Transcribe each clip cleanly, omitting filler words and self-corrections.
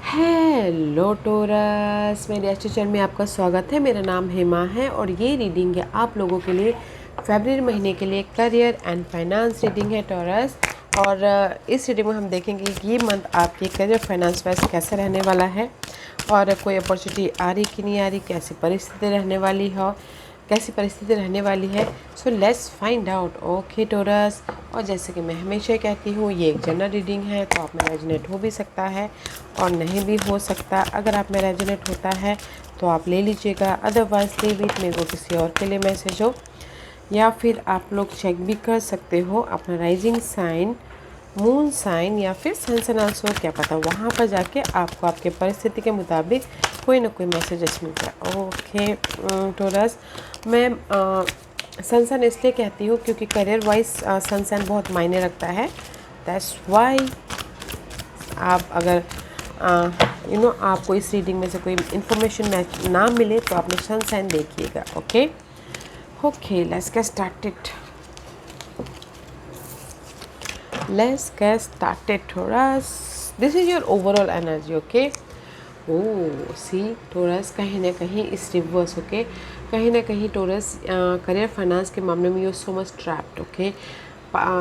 Hello torus, मेरे अच्छे channel में आपका स्वागत है। मेरा नाम हेमा है और ये रीडिंग है आप लोगों के लिए फरवरी महीने के लिए करियर एंड फाइनेंस रीडिंग है टोरस। और इस रीडिंग में हम देखेंगे कि ये मंथ आपके करियर फाइनेंस वाइज कैसा रहने वाला है और कोई अपॉर्चुनिटी आ रही कि नहीं आ रही, कैसी परिस्थिति रहने वाली है। So let's find out. Okay Taurus, और जैसे कि मैं हमेशा कहती हूँ, ये एक जनरल रीडिंग है तो आप में रेजोनेट हो भी सकता है और नहीं भी हो सकता। अगर आप में रेजोनेट होता है तो आप ले लीजिएगा, अदरवाइज लीव इट, मेरे को किसी और के लिए मैसेज हो। या फिर आप लोग चेक भी कर सकते हो अपना राइजिंग साइन, मून साइन या फिर सन सन आल्सो, क्या पता वहाँ पर जाके आपको आपके परिस्थिति के मुताबिक कोई ना कोई मैसेजेस मिल जाए। ओके टोरस, मैं सन सन इसलिए कहती हूँ क्योंकि करियर वाइज सन सन बहुत मायने रखता है। दैट्स वाई आप अगर आपको इस रीडिंग में से कोई इन्फॉर्मेशन ना मिले तो आपने सन साइन देखिएगा। Okay okay, let's get started. Let's get started, Taurus. This is your overall energy, okay? Oh see Taurus, कहीं ना कहीं इस रिवर्स, ओके, कहीं ना कहीं टोरस करियर फाइनेंस के मामले में you so much trapped, okay.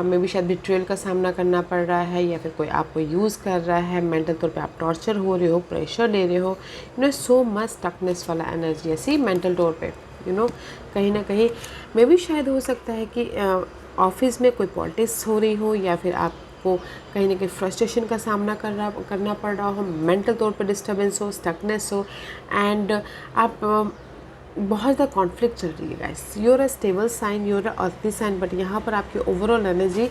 Maybe शायद बिट्रेयल का सामना करना पड़ रहा है या फिर कोई आपको यूज़ कर रहा है, मेंटल तौर पे आप टॉर्चर हो रहे हो, प्रेशर ले रहे हो, सो मच स्टकनेस वाला एनर्जी है सी मेंटल तौर पे। कहीं ना कहीं मे भी शायद हो सकता है कि ऑफिस में कोई पॉलिटिक्स हो रही हो या फिर आपको कहीं ना कहीं फ्रस्ट्रेशन का सामना करना पड़ रहा हो, मेंटल तौर पर डिस्टर्बेंस हो, स्टकनेस हो, एंड आप बहुत ज़्यादा कॉन्फ्लिक्ट चल रही है guys. You're a stable sign, you're a earthy sign, but यहाँ पर आपकी ओवरऑल एनर्जी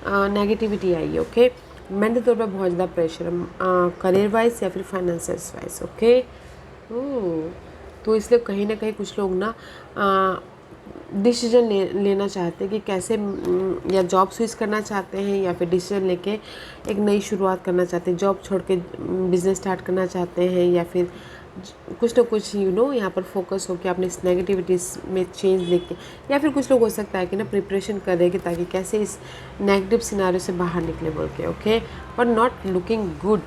नेगेटिविटी आई है, ओके। मेंटल तौर पर बहुत ज़्यादा प्रेशर करियर वाइज या फिर फाइनेंसियस वाइज, ओके। तो इसलिए कहीं ना कहीं कुछ लोग ना डिसीजन लेना चाहते हैं कि कैसे या जॉब स्विच करना चाहते हैं या फिर डिसीजन लेके एक नई शुरुआत करना चाहते हैं, जॉब छोड़ के बिजनेस स्टार्ट करना चाहते हैं या फिर कुछ ना कुछ यहाँ पर फोकस हो कि अपने इस नेगेटिविटीज़ में चेंज लेके, या फिर कुछ लोग हो सकता है कि ना प्रिपरेशन करें कि ताकि कैसे इस नेगेटिव सिनारियो से बाहर निकले बोल के, okay. But not looking good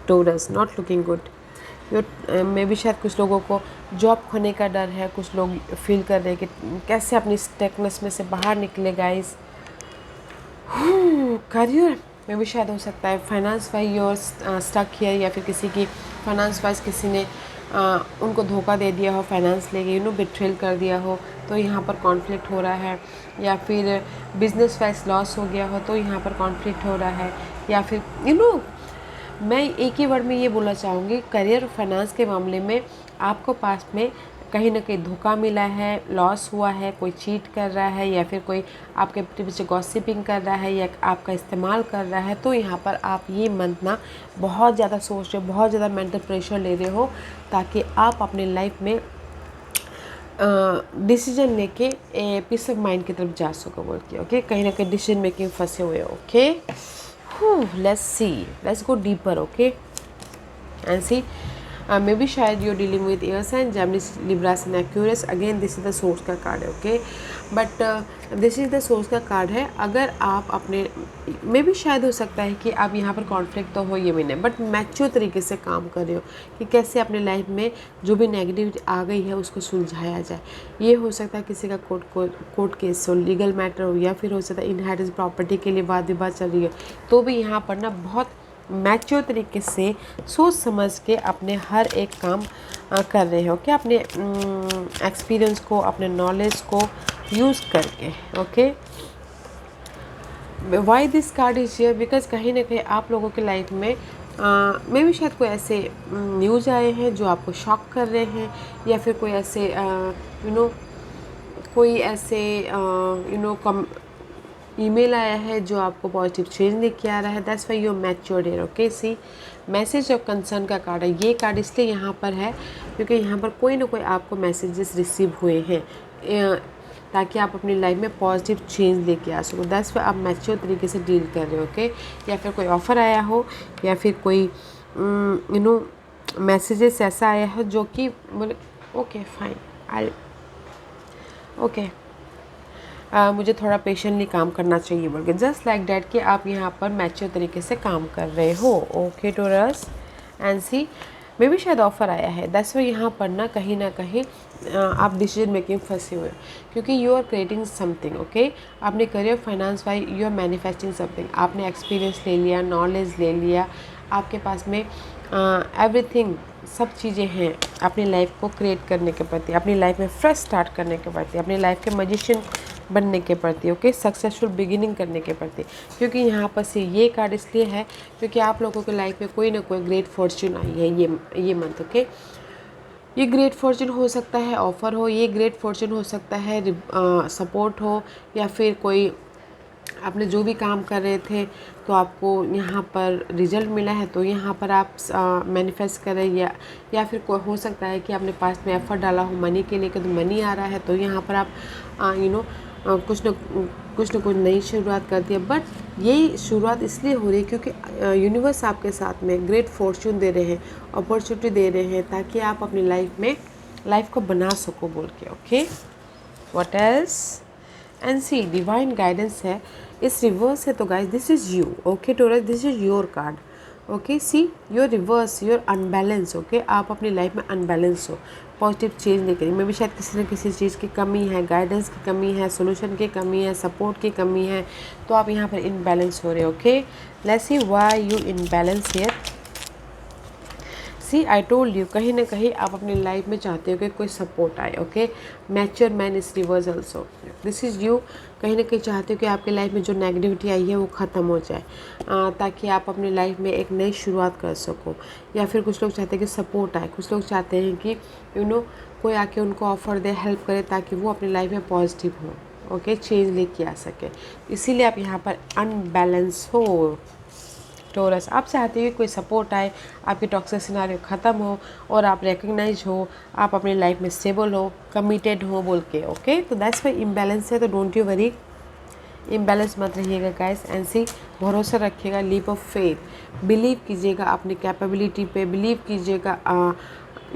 Taurus, not looking good. Maybe शायद कुछ लोगों को जॉब खोने का डर है, कुछ लोग फील कर रहे हैं कि कैसे अपनी स्टकनेस में से बाहर निकले गाइस। करियर में भी शायद हो सकता है finance wise you're stuck here, या फिर किसी की फाइनेंस वाइज किसी ने उनको धोखा दे दिया हो, फाइनेंस लेके बिट्रेल कर दिया हो तो यहाँ पर कॉन्फ्लिक्ट हो रहा है, या फिर बिजनेस वाइज लॉस हो गया हो तो यहाँ पर कॉन्फ्लिक्ट हो रहा है, या फिर मैं एक ही वर्ड में ये बोलना चाहूँगी, करियर और फाइनेंस के मामले में आपको पास में कहीं ना कहीं धोखा मिला है, लॉस हुआ है, कोई चीट कर रहा है या फिर कोई आपके पीछे गॉसिपिंग कर रहा है या आपका इस्तेमाल कर रहा है। तो यहाँ पर आप ये मंथ ना बहुत ज़्यादा सोच रहे हो, बहुत ज़्यादा मेंटल प्रेशर ले रहे हो ताकि आप अपने लाइफ में डिसीजन लेके पीस ऑफ माइंड की तरफ जा सको बोल के, ओके। कहीं ना कहीं डिसीजन मेकिंग फंसे हुए, okay. Let's see, let's go deeper, okay, and see maybe शायद you're dealing with air sign, Gemini, Libra and Aquarius. Again this is the source का कार्ड है, okay, but this is the source का card है। अगर आप अपने में भी शायद हो सकता है कि आप यहाँ पर कॉन्फ्लिक्ट तो हो ये भी नहीं, बट मैच्योर तरीके से काम कर रहे हो कि कैसे अपने लाइफ में जो भी नेगेटिविटी आ गई है उसको सुलझाया जाए। ये हो सकता है किसी का कोर्ट केस हो, लीगल मैटर हो, या फिर हो सकता है इनहेरिटेंस प्रॉपर्टी के लिए वाद विवाद चल रही है, तो भी यहाँ पर ना बहुत मैच्योर तरीके से सोच समझ के अपने हर एक काम कर रहे हो, क्या अपने एक्सपीरियंस को, अपने नॉलेज को यूज़ करके, okay. Y this card is here, because कहीं ना कहीं आप लोगों के लाइफ में में भी शायद कोई ऐसे न्यूज़ आए हैं जो आपको शॉक कर रहे हैं, या फिर कोई ऐसे कोई ऐसे कम ईमेल आया है जो आपको पॉजिटिव चेंज लेके आ रहा है। That's why you matured here, okay. See message of concern का कार्ड है, ये कार्ड इसलिए यहाँ पर है क्योंकि यहाँ पर कोई ना कोई आपको मैसेजेस रिसीव हुए हैं ताकि आप अपनी लाइफ में पॉजिटिव चेंज लेके आ सको। दैट्स वाई आप मैच्योर तरीके से डील कर रहे हो, ओके। या फिर कोई ऑफ़र आया हो या फिर कोई मैसेजेस ऐसा आया है जो कि बोले ओके फाइन, आई ओके, मुझे थोड़ा पेशेंटली काम करना चाहिए बोल के, जस्ट लाइक डैट कि आप यहाँ पर मैच्योर तरीके से काम कर रहे हो, ओके टोरस। एंड सी मे भी शायद ऑफ़र आया है, दैट्स वाई यहाँ पर ना कहीं आप डिसीजन मेकिंग फंसे हुए, क्योंकि you are creating something, okay. आपने career finance why you are manufacturing something, आपने एक्सपीरियंस ले लिया, नॉलेज ले लिया, आपके पास में एवरीथिंग सब चीज़ें हैं अपनी लाइफ को क्रिएट करने के प्रति, अपनी लाइफ में फ्रेश स्टार्ट करने के प्रति, अपनी लाइफ के मैजिशियन बनने के प्रति, ओके, सक्सेसफुल बिगिनिंग करने के प्रति। क्योंकि यहाँ पर से ये कार्ड इसलिए है क्योंकि आप लोगों की लाइफ में कोई ना कोई ग्रेट फॉर्च्यून आई है ये मंथ, ओके। ये ग्रेट फॉर्च्यून हो सकता है ऑफ़र हो, ये ग्रेट फॉर्च्यून हो सकता है सपोर्ट हो, या फिर कोई आपने जो भी काम कर रहे थे तो आपको यहाँ पर रिजल्ट मिला है, तो यहाँ पर आप मैनिफेस्ट करें, या फिर कोई हो सकता है कि आपने पास्ट में एफर्ट डाला हो मनी के लिए, तो मनी आ रहा है, तो यहाँ पर आप कुछ न कुछ नई शुरुआत करती है। बट ये शुरुआत इसलिए हो रही है क्योंकि यूनिवर्स आपके साथ में ग्रेट फॉर्च्यून दे रहे हैं, अपॉर्चुनिटी दे रहे हैं, ताकि आप अपनी लाइफ को बना सको बोल के, okay. What else, and see divine guidance है, इस रिवर्स है, तो guys this is you, okay Taurus, this is your card, okay. See your reverse, your unbalance, okay. आप अपनी लाइफ में अनबैलेंस हो, पॉजिटिव चेंज नहीं करें, मे भी शायद किसी न किसी चीज़ की कमी है, गाइडेंस की कमी है, सोल्यूशन की कमी है, सपोर्ट की कमी है, तो आप यहाँ पर इनबैलेंस हो रहे हो, okay. Let's see why you imbalance here. See I told you, कहीं ना कहीं आप अपनी लाइफ में चाहते हो कि कोई सपोर्ट आए, okay. Mature man is reverse also, this is you, कहीं ना कहीं चाहते हो कि आपकी लाइफ में जो नेगेटिविटी आई है वो ख़त्म हो जाए, ताकि आप अपनी लाइफ में एक नई शुरुआत कर सको। या फिर कुछ लोग चाहते हैं कि सपोर्ट आए, कुछ लोग चाहते हैं कि कोई आके उनको ऑफ़र दे, हेल्प करे, ताकि वो अपनी लाइफ में पॉजिटिव हो, ओके, चेंज लेके आ सके। इसीलिए आप यहाँ पर अनबैलेंस हो टॉरस। आप चाहते हो कि कोई सपोर्ट आए, आपकी टॉक्सिक सिनेरियो ख़त्म हो और आप रिकग्नाइज हो, आप अपनी लाइफ में स्टेबल हो, कमिटेड हो बोल के, ओके। तो दैट्स वाई इम्बैलेंस है, तो डोंट यू वरी, इम्बैलेंस मत रहिएगा गाइस। एंड सी भरोसा रखिएगा, लीप ऑफ फेथ, बिलीव कीजिएगा अपनी कैपेबिलिटी पे, बिलीव कीजिएगा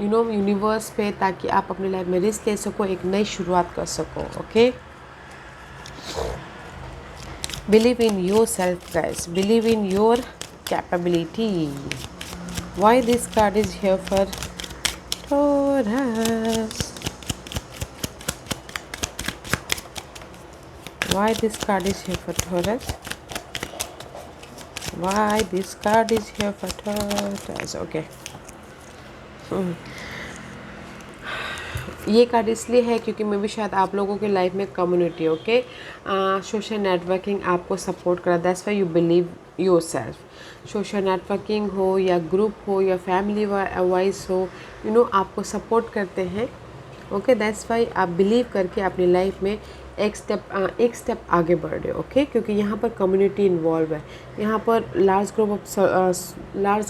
यूनिवर्स पे, ताकि आप अपनी लाइफ में रिस्क ले सको, एक नई शुरुआत कर सको, okay. Believe in your self guys, believe in your capability. Why this card is here for Taurus? Why this card is here for Taurus? Why this card is here for Taurus? Okay. ये card इसलिए है क्योंकि मे भी शायद आप लोगों की life में कम्युनिटी, ओके, सोशल नेटवर्किंग आपको सपोर्ट करा, that's why you believe your self. Social networking हो या ग्रुप हो या फैमिली वाइज हो, आपको सपोर्ट करते हैं, ओके, दैट्स वाई आप बिलीव करके अपनी लाइफ में एक स्टेप आगे बढ़ रहे हो, ओके। क्योंकि यहाँ पर कम्युनिटी इन्वॉल्व है, यहाँ पर large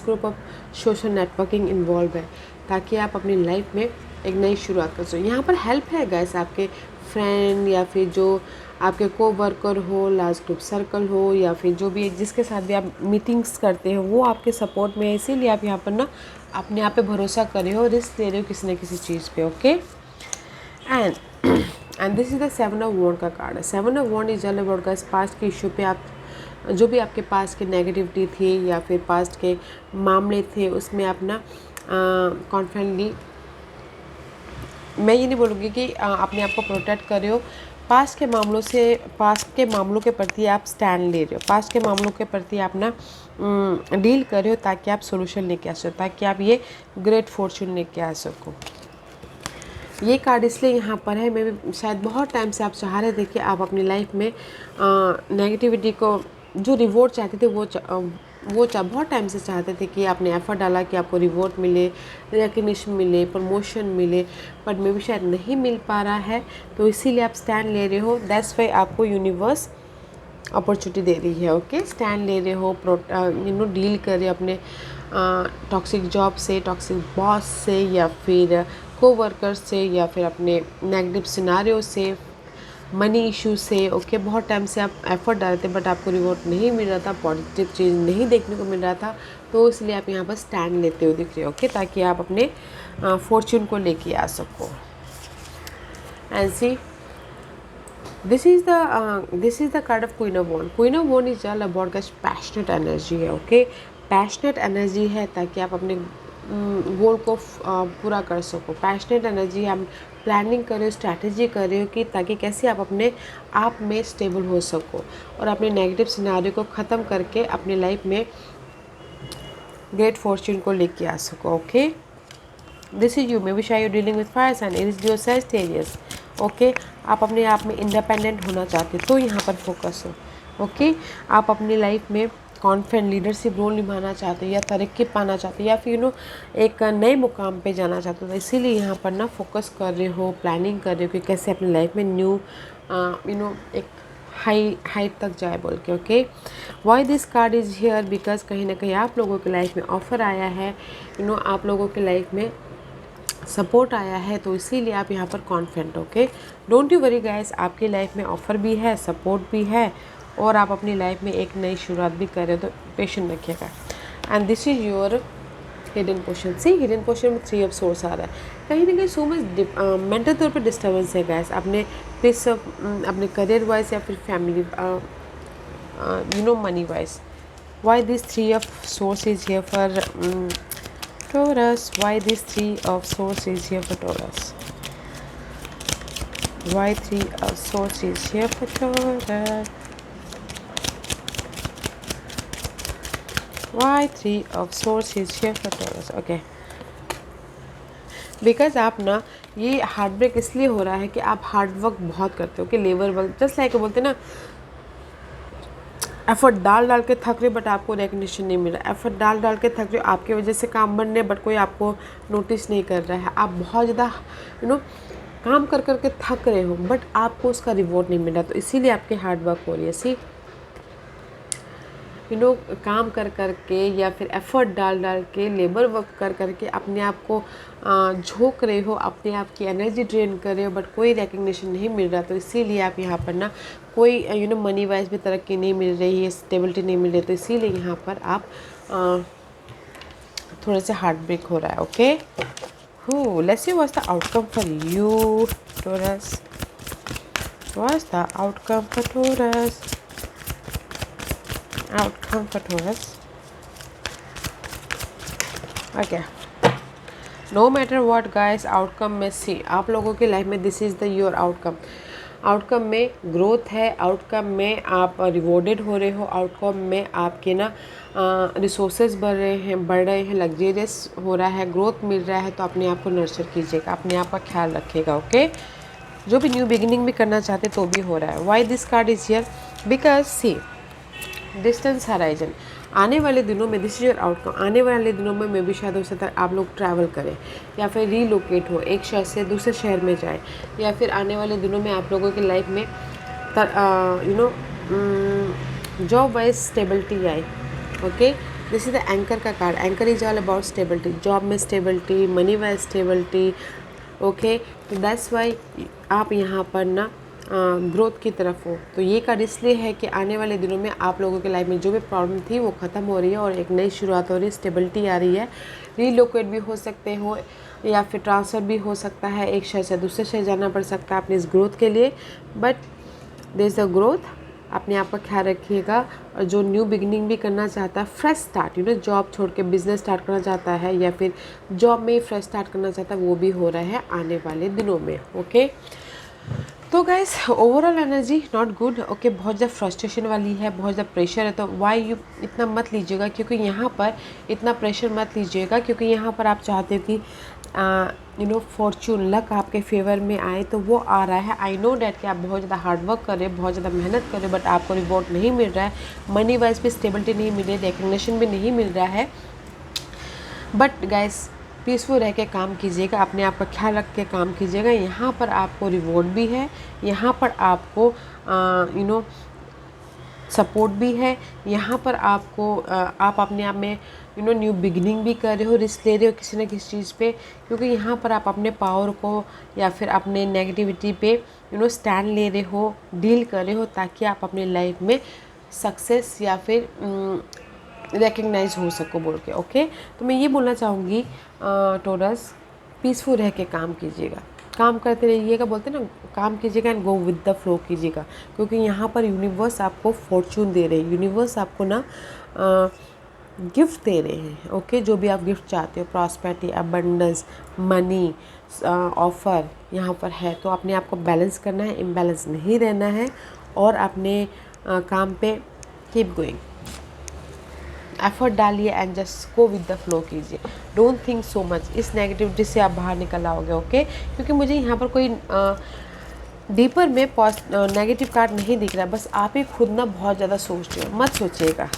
group of social networking involve है, ताकि आप अपनी लाइफ में एक नई शुरुआत कर सको। यहाँ पर हेल्प है गाइस, आपके फ्रेंड या फिर जो आपके कोवर्कर हो, लार्ज ग्रुप सर्कल हो, या फिर जो भी जिसके साथ भी आप मीटिंग्स करते हो वो आपके सपोर्ट में है। इसीलिए आप यहाँ पर ना अपने आप पे भरोसा कर रहे हो, रिस्क ले रहे हो किसी न किसी चीज़ पे, okay. And this is the 7 of wand का कार्ड है। 7 of wand is all about guys past के इशू पे, आप जो भी आपके पास्ट के नेगेटिविटी थी या फिर पास्ट के मामले थे उसमें आप ना कॉन्फिडेंटली, मैं ये नहीं बोलूँगी कि अपने आप को प्रोटेक्ट कर रहे हो, पास्ट के मामलों के प्रति आप स्टैंड ले रहे हो, पास्ट के मामलों के प्रति आप ना डील कर रहे हो, ताकि आप सोल्यूशन लेके आ सको, ताकि आप ये ग्रेट फॉर्चून लेके आ सको। ये कार्ड इसलिए यहाँ पर है, मैं भी शायद बहुत टाइम से आप चाह रहे थे कि आप अपनी लाइफ में नेगेटिविटी को जो रिवॉर्ड चाहते थे वो बहुत टाइम से चाहते थे कि आपने एफर्ट डाला कि आपको रिवॉर्ड मिले, रिकग्निशन मिले, प्रमोशन मिले, बट मे भी शायद नहीं मिल पा रहा है, तो इसीलिए आप स्टैंड ले रहे हो। दैट्स वाई आपको यूनिवर्स अपॉर्चुनिटी दे रही है, ओके। स्टैंड ले रहे हो, डील कर रहे हो अपने टॉक्सिक जॉब से, टॉक्सिक बॉस से, या फिर कोवर्कर्स से, या फिर अपने नेगेटिव सिनारियो से, मनी इशू से, ओके। बहुत टाइम से आप एफर्ट डालते थे बट आपको रिवॉर्ड नहीं मिल रहा था, पॉजिटिव चीज़ नहीं देखने को मिल रहा था, तो इसलिए आप यहाँ पर स्टैंड लेते हुए दिख रहे हो, ओके, ताकि आप अपने फॉर्च्यून को लेके आ सको। And see this is the card of queen of wand. Queen of wand is all about guys passionate energy है, ओके। पैशनेट एनर्जी है ताकि आप अपने गोल को पूरा कर सको। पैशनेट एनर्जी हम प्लानिंग कर रहे हो, स्ट्रैटेजी कर रहे हो कि ताकि कैसे आप अपने आप में स्टेबल हो सको और अपने नेगेटिव सिनेरियो को ख़त्म करके अपनी लाइफ में ग्रेट फॉर्च्यून को लेके आ सको। Okay, this is you, maybe शायद you dealing with fire sign, it is your Sagittarius. Okay, आप अपने आप में इंडिपेंडेंट होना चाहते तो यहाँ पर फोकस हो। ओके, आप अपनी लाइफ में कॉन्फिडेंट लीडरशिप रोल निभाना चाहते हो या तरक्की पाना चाहते हो या फिर एक नए मुकाम पे जाना चाहते हो, तो इसीलिए यहाँ पर ना फोकस कर रहे हो, प्लानिंग कर रहे हो कि कैसे अपनी लाइफ में न्यू एक हाइट तक जाए बोल के। Okay, Y this card is here, because कहीं ना कहीं आप लोगों की लाइफ में ऑफ़र आया है, आप लोगों की लाइफ में सपोर्ट आया है, तो इसीलिए आप यहाँ पर confident. Okay, don't you worry guys, आपकी लाइफ में ऑफ़र भी है, सपोर्ट भी है और आप अपनी लाइफ में एक नई शुरुआत भी कर रहे हो, तो पेशेंट रखिएगा। And this is your hidden portion. See, hidden portion में 3 ऑफ सोर्स आ रहा है। कहीं ना कहीं सो मच मेंटल तौर पर डिस्टर्बेंस है गैस, अपने पीस अपने करियर वाइज या फिर family money wise. Why this 3 of source is here for Taurus? Why this 3 of Swords is here for Taurus? Why 3 of Swords is here for Taurus? Why 3 of Swords is here for Taurus? Okay. Because आप ना ये heart break इसलिए हो रहा है कि आप hard work बहुत करते हो, कि लेबर वर्क, जस्ट लाइक बोलते ना एफर्ट डाल के थक रहे बट आपको रिकग्निशन नहीं मिल रहा। एफर्ट डाल के थक रहे हो, आपके वजह से काम बन रहे बट कोई आपको नोटिस नहीं कर रहा है। आप बहुत ज़्यादा काम कर के थक रहे हो बट आपको उसका रिवॉर्ड नहीं मिल रहा, तो इसीलिए आपकी हार्ड वर्क हो रही है। सी, काम कर के या फिर एफर्ट डाल के, लेबर वर्क कर के अपने आप को झोंक रहे हो, अपने आप की एनर्जी ड्रेन कर रहे हो बट कोई रिकग्निशन नहीं मिल रहा, तो इसीलिए आप यहाँ पर ना कोई मनी वाइज भी तरक्की नहीं मिल रही है, स्टेबिलिटी नहीं मिल रही, तो इसीलिए यहाँ पर आप थोड़े से हार्ट ब्रेक हो रहा है। Okay, let's see what's the outcome for you Taurus. What's the outcome for Taurus? Outcome for Taurus. Okay, no matter what guys, outcome में सी, आप लोगों की लाइफ में this is the your outcome. Outcome में growth है, outcome में आप rewarded हो रहे हो, आउटकम में आपके ना रिसोर्सेज बढ़ रहे हैं, लग्जरियस हो रहा है, ग्रोथ मिल रहा है, तो अपने आप को नर्चर कीजिएगा, अपने आप का ख्याल रखिएगा। ओके, जो भी न्यू बिगिनिंग भी करना चाहते तो भी हो रहा है। Why this card is here? Because see, distance horizon, आने वाले दिनों में दिस इज योर आउटकम। आने वाले दिनों में मे भी शायद हो सकता है आप लोग ट्रैवल करें या फिर रीलोकेट हो, एक शहर से दूसरे शहर में जाए, या फिर आने वाले दिनों में आप लोगों की लाइफ में जॉब वाइज स्टेबिलिटी आए। Okay, this is the anchor का card. Anchor is all about stability, job में stability, money wise stability. Okay, तो दैट्स वाई आप यहाँ पर ना ग्रोथ की तरफ हो। तो ये कार्ड इसलिए है कि आने वाले दिनों में आप लोगों के लाइफ में जो भी प्रॉब्लम थी वो ख़त्म हो रही है और एक नई शुरुआत हो रही है, स्टेबिलिटी आ रही है। रीलोकेट भी हो सकते हो या फिर ट्रांसफ़र भी हो सकता है, एक शहर से दूसरे शहर जाना पड़ सकता है अपनी इस ग्रोथ के लिए, but there is a growth. अपने आप का ख्याल रखिएगा। और जो न्यू बिगिनिंग भी करना चाहता है, फ्रेश स्टार्ट, जॉब छोड़ के बिजनेस स्टार्ट करना चाहता है या फिर जॉब में ही फ्रेश स्टार्ट करना चाहता है, वो भी हो रहा है आने वाले दिनों में। ओके, तो guys overall energy not good. Okay, बहुत ज़्यादा फ्रस्ट्रेशन वाली है, बहुत ज़्यादा प्रेशर है, तो वाई यू इतना मत लीजिएगा, क्योंकि यहाँ पर इतना प्रेशर मत लीजिएगा, क्योंकि यहाँ पर आप चाहते हो कि फॉर्चून, लक आपके फेवर में आए, तो वो आ रहा है। आई नो डैट कि आप बहुत ज़्यादा हार्ड वर्क कर रहे हैं, बहुत ज़्यादा मेहनत कर रहे हैं, बट आपको रिवॉर्ड नहीं मिल रहा है, मनी वाइज भी स्टेबिलिटी नहीं मिल रही है, रिकग्निशन भी नहीं मिल रहा है। बट गाइस पीसफुल रह के काम कीजिएगा, अपने आप का ख्याल रख के काम कीजिएगा। यहाँ पर आपको रिवॉर्ड भी है, यहाँ पर आपको सपोर्ट भी है, यहाँ पर आपको आप अपने आप में न्यू बिगिनिंग भी कर रहे हो, रिस्क ले रहे हो किसी न किसी चीज़ पे, क्योंकि यहाँ पर आप अपने पावर को या फिर अपने नेगेटिविटी पे स्टैंड ले रहे हो, डील कर रहे हो, ताकि आप अपने लाइफ में सक्सेस या फिर रिकग्नाइज हो सको बोल के। ओके, तो मैं ये बोलना चाहूँगी टोरस, पीसफुल रह के काम कीजिएगा, काम करते रहिएगा, बोलते हैं ना, काम कीजिएगा and go with the flow कीजिएगा, क्योंकि यहाँ पर यूनिवर्स आपको फॉर्चून दे रहे हैं। यूनिवर्स आपको ना गिफ्ट दे रहे हैं, ओके। जो भी आप गिफ्ट चाहते हो, प्रॉस्पेरिटी, अबंडेंस, मनी, ऑफ़र यहाँ पर है। तो अपने आप को बैलेंस करना है, इम्बैलेंस नहीं रहना है और अपने काम पे कीप गोइंग, एफर्ट डालिए and just go with the flow कीजिए। डोंट थिंक सो मच, इस नेगेटिविटी से आप बाहर निकल आओगे, ओके। क्योंकि मुझे यहाँ पर कोई डीपर में नेगेटिव कार्ड नहीं दिख रहा, बस आप ही खुद ना बहुत ज़्यादा सोचते हो, मत सोचिएगा,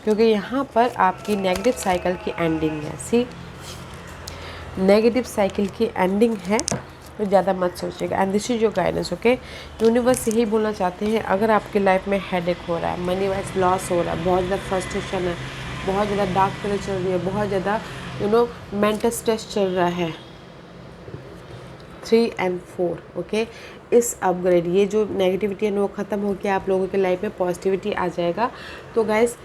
क्योंकि यहाँ पर आपकी नेगेटिव साइकिल की एंडिंग है। सी, नेगेटिव साइकिल की एंडिंग है, तो ज़्यादा मत सोचिएगा। And this is your guidance, okay. Universe यही बोलना चाहते हैं, अगर आपकी लाइफ में हेडेक हो रहा है, मनी वाइज लॉस हो रहा है, बहुत ज़्यादा फ्रस्ट्रेशन है, बहुत ज़्यादा डार्क कलर चल रही है, बहुत ज़्यादा मेंटल स्ट्रेस चल रहा है, 3 and 4, ओके। इस अपग्रेड, ये जो नेगेटिविटी है वो ख़त्म होकर आप लोगों के लाइफ में पॉजिटिविटी आ जाएगा। तो गाइस,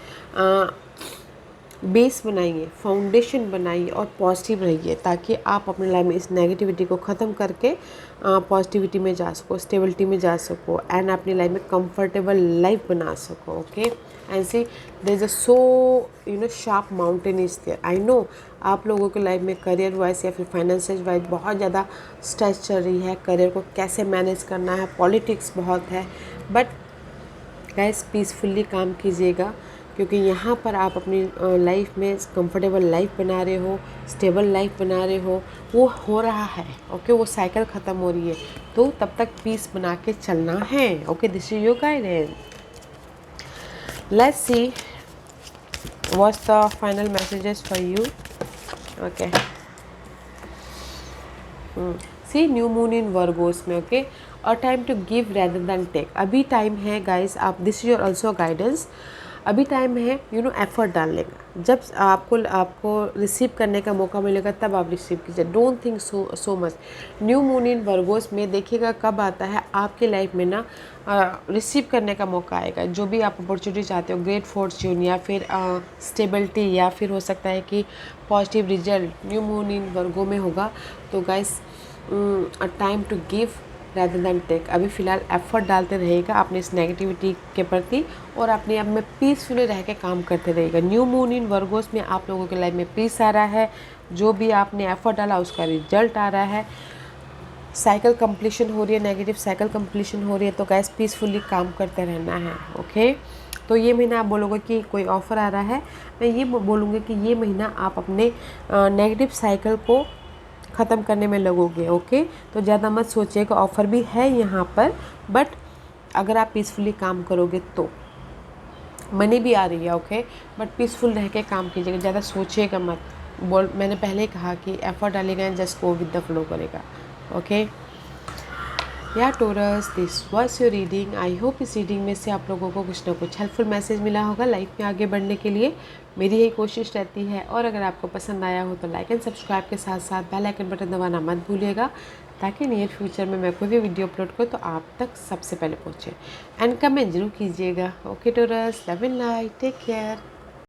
बेस बनाइए, फाउंडेशन बनाइए और पॉजिटिव रहिए, ताकि आप अपने लाइफ में इस नेगेटिविटी को ख़त्म करके पॉजिटिविटी में जा सको, स्टेबिलिटी में जा सको एंड अपनी लाइफ में कंफर्टेबल लाइफ बना सको, okay. And see, there is a so sharp mountain is there. I know आप लोगों के लाइफ में करियर वाइज या फिर फाइनेंशियल वाइज बहुत ज़्यादा स्ट्रेस चल रही है, करियर को कैसे मैनेज करना है, पॉलिटिक्स बहुत है, बट गाइस पीसफुली काम कीजिएगा, क्योंकि यहाँ पर आप अपनी लाइफ में कंफर्टेबल लाइफ बना रहे हो, स्टेबल लाइफ बना रहे हो, वो हो रहा है, ओके। वो साइकिल ख़त्म हो रही है, तो तब तक पीस बना के चलना है, okay. This is your guidance. Let's see what's the final messages for you, okay. See, new moon in Virgos में, okay. A time to give rather than take. अभी टाइम है गाइस, आप, this is your also guidance, अभी time है effort डालने का। जब आपको रिसीव करने का मौका मिलेगा तब आप रिसीव कीजिए। Don't think so much. New moon in Virgos में देखिएगा कब आता है आपके लाइफ में ना, रिसीव करने का मौका आएगा। जो भी आप अपॉर्चुनिटी चाहते हो, ग्रेट फॉर्च्यून या फिर स्टेबिलिटी, या फिर हो सकता है कि positive result, new moon in Virgo में होगा। तो guys, a time to give rather than take. अभी फ़िलहाल एफर्ट डालते रहेगा अपने इस नेगेटिविटी के प्रति और अपने आप में पीसफुली रह के काम करते रहेगा। न्यू मून इन वर्गोस में आप लोगों के लाइफ में पीस आ रहा है, जो भी आपने एफर्ट डाला उसका रिजल्ट आ रहा है, साइकिल कंप्लीशन हो रही है, नेगेटिव साइकिल कंप्लीशन हो रही है। तो गैस पीसफुली काम करते रहना है, ओके। तो ये महीना आप बोलोगे कि कोई ऑफ़र आ रहा है, मैं ये बोलूँगी कि ये महीना आप अपने नेगेटिव साइकिल को ख़त्म करने में लगोगे, ओके। तो ज़्यादा मत सोचिएगा, ऑफ़र भी है यहाँ पर, बट अगर आप पीसफुली काम करोगे तो मनी भी आ रही है, ओके। बट पीसफुल रह के काम कीजिएगा, ज़्यादा सोचिएगा मत। मैंने पहले ही कहा कि एफर्ट डालेगा and just go with the flow करेगा, ओके। या Taurus, this was your reading. I hope इस रीडिंग में से आप लोगों को कुछ ना कुछ हेल्पफुल मैसेज मिला होगा लाइफ में आगे बढ़ने के लिए। मेरी यही कोशिश रहती है। और अगर आपको पसंद आया हो तो लाइक एंड सब्सक्राइब के साथ साथ बेल आइकन बटन दबाना मत भूलिएगा, ताकि नियर फ्यूचर में मैं कोई भी वीडियो अपलोड करूँ तो आप तक सबसे पहले पहुँचे। एंड कमेंट जरूर कीजिएगा, okay Taurus. Love and light, take care.